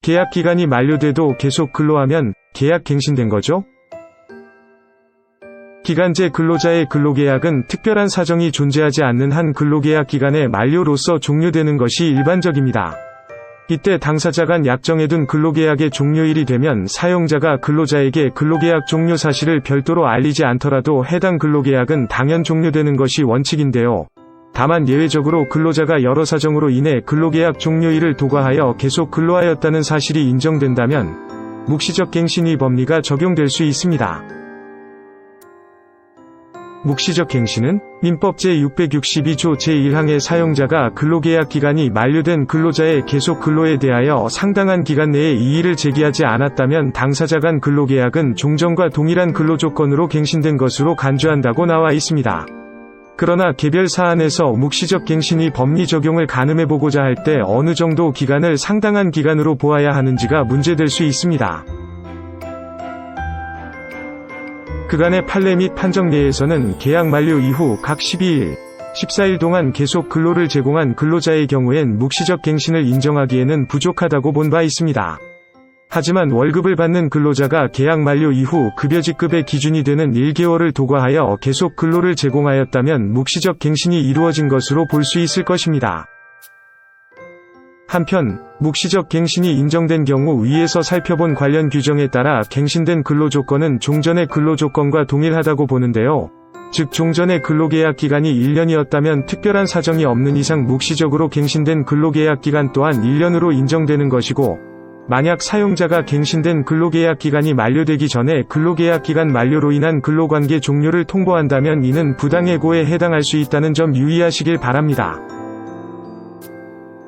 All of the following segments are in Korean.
계약 기간이 만료돼도 계속 근로하면 계약 갱신된 거죠? 기간제 근로자의 근로계약은 특별한 사정이 존재하지 않는 한 근로계약 기간의 만료로서 종료되는 것이 일반적입니다. 이때 당사자 간 약정해둔 근로계약의 종료일이 되면 사용자가 근로자에게 근로계약 종료 사실을 별도로 알리지 않더라도 해당 근로계약은 당연 종료되는 것이 원칙인데요. 다만 예외적으로 근로자가 여러 사정으로 인해 근로계약 종료일을 도과하여 계속 근로하였다는 사실이 인정된다면 묵시적 갱신의 법리가 적용될 수 있습니다. 묵시적 갱신은 민법 제662조 제1항의 사용자가 근로계약 기간이 만료된 근로자의 계속 근로에 대하여 상당한 기간 내에 이의를 제기하지 않았다면 당사자 간 근로계약은 종전과 동일한 근로조건으로 갱신된 것으로 간주한다고 나와 있습니다. 그러나 개별 사안에서 묵시적 갱신의 법리 적용을 가늠해보고자 할 때 어느 정도 기간을 상당한 기간으로 보아야 하는지가 문제될 수 있습니다. 그간의 판례 및 판정 내에서는 계약 만료 이후 각 12일, 14일 동안 계속 근로를 제공한 근로자의 경우엔 묵시적 갱신을 인정하기에는 부족하다고 본 바 있습니다. 하지만 월급을 받는 근로자가 계약 만료 이후 급여지급의 기준이 되는 1개월을 도과하여 계속 근로를 제공하였다면 묵시적 갱신이 이루어진 것으로 볼 수 있을 것입니다. 한편 묵시적 갱신이 인정된 경우 위에서 살펴본 관련 규정에 따라 갱신된 근로조건은 종전의 근로조건과 동일하다고 보는데요. 즉 종전의 근로계약 기간이 1년이었다면 특별한 사정이 없는 이상 묵시적으로 갱신된 근로계약 기간 또한 1년으로 인정되는 것이고, 만약 사용자가 갱신된 근로계약 기간이 만료되기 전에 근로계약 기간 만료로 인한 근로관계 종료를 통보한다면 이는 부당해고에 해당할 수 있다는 점 유의하시길 바랍니다.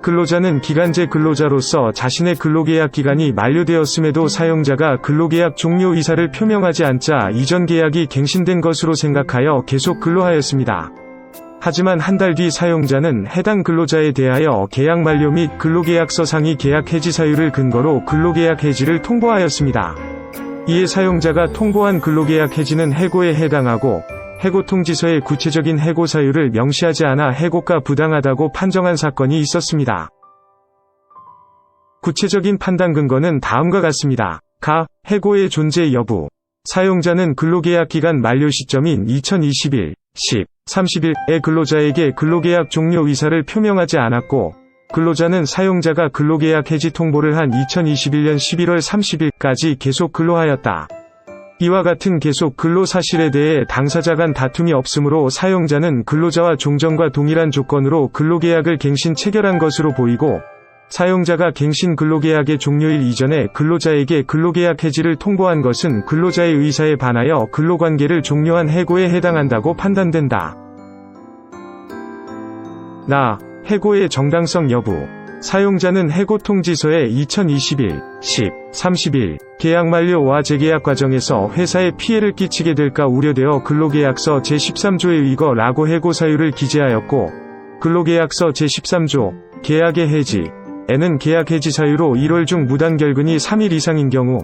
근로자는 기간제 근로자로서 자신의 근로계약 기간이 만료되었음에도 사용자가 근로계약 종료 의사를 표명하지 않자 이전 계약이 갱신된 것으로 생각하여 계속 근로하였습니다. 하지만 한 달 뒤 사용자는 해당 근로자에 대하여 계약 만료 및 근로계약서 상의 계약 해지 사유를 근거로 근로계약 해지를 통보하였습니다. 이에 사용자가 통보한 근로계약 해지는 해고에 해당하고, 해고통지서에 구체적인 해고 사유를 명시하지 않아 해고가 부당하다고 판정한 사건이 있었습니다. 구체적인 판단 근거는 다음과 같습니다. 해고의 존재 여부. 사용자는 근로계약 기간 만료 시점인 2021, 30일에 근로자에게 근로계약 종료 의사를 표명하지 않았고, 근로자는 사용자가 근로계약 해지 통보를 한 2021년 11월 30일까지 계속 근로하였다. 이와 같은 계속 근로 사실에 대해 당사자 간 다툼이 없으므로 사용자는 근로자와 종전과 동일한 조건으로 근로계약을 갱신 체결한 것으로 보이고, 사용자가 갱신 근로계약의 종료일 이전에 근로자에게 근로계약 해지를 통보한 것은 근로자의 의사에 반하여 근로관계를 종료한 해고에 해당한다고 판단된다. 해고의 정당성 여부. 사용자는 해고통지서에 2021, 30일 계약 만료와 재계약 과정에서 회사에 피해를 끼치게 될까 우려되어 근로계약서 제13조에 의거 라고 해고 사유를 기재하였고, 근로계약서 제13조 계약의 해지에는 계약 해지 사유로 1월 중 무단결근이 3일 이상인 경우,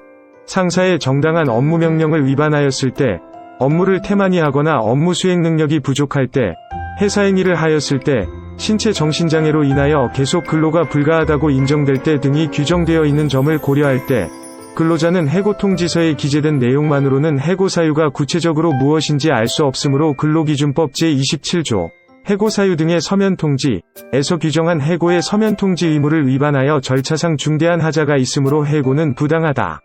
상사의 정당한 업무명령을 위반하였을 때, 업무를 태만히 하거나 업무 수행 능력이 부족할 때, 해사행위를 하였을 때, 신체 정신장애로 인하여 계속 근로가 불가하다고 인정될 때 등이 규정되어 있는 점을 고려할 때, 근로자는 해고통지서에 기재된 내용만으로는 해고 사유가 구체적으로 무엇인지 알 수 없으므로 근로기준법 제27조 해고사유 등의 서면통지에서 규정한 해고의 서면통지 의무를 위반하여 절차상 중대한 하자가 있으므로 해고는 부당하다.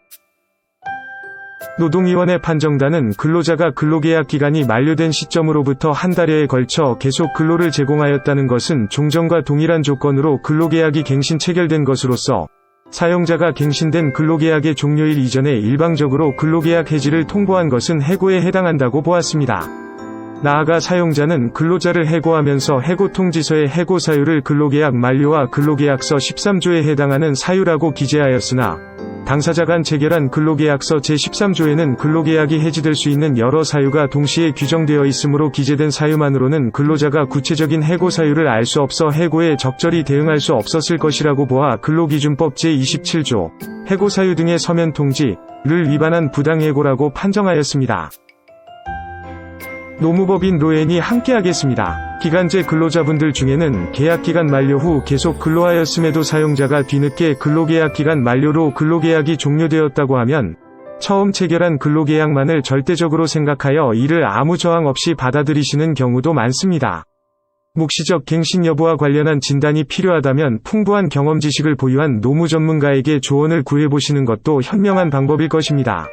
노동위원회 판정단은 근로자가 근로계약 기간이 만료된 시점으로부터 한 달여에 걸쳐 계속 근로를 제공하였다는 것은 종전과 동일한 조건으로 근로계약이 갱신 체결된 것으로서, 사용자가 갱신된 근로계약의 종료일 이전에 일방적으로 근로계약 해지를 통보한 것은 해고에 해당한다고 보았습니다. 나아가 사용자는 근로자를 해고하면서 해고통지서의 해고 사유를 근로계약 만료와 근로계약서 13조에 해당하는 사유라고 기재하였으나, 당사자 간 체결한 근로계약서 제13조에는 근로계약이 해지될 수 있는 여러 사유가 동시에 규정되어 있으므로 기재된 사유만으로는 근로자가 구체적인 해고 사유를 알 수 없어 해고에 적절히 대응할 수 없었을 것이라고 보아 근로기준법 제27조 해고 사유 등의 서면 통지를 위반한 부당해고라고 판정하였습니다. 노무법인 로엔이 함께하겠습니다. 기간제 근로자분들 중에는 계약기간 만료 후 계속 근로하였음에도 사용자가 뒤늦게 근로계약기간 만료로 근로계약이 종료되었다고 하면 처음 체결한 근로계약만을 절대적으로 생각하여 이를 아무 저항 없이 받아들이시는 경우도 많습니다. 묵시적 갱신 여부와 관련한 진단이 필요하다면 풍부한 경험 지식을 보유한 노무 전문가에게 조언을 구해보시는 것도 현명한 방법일 것입니다.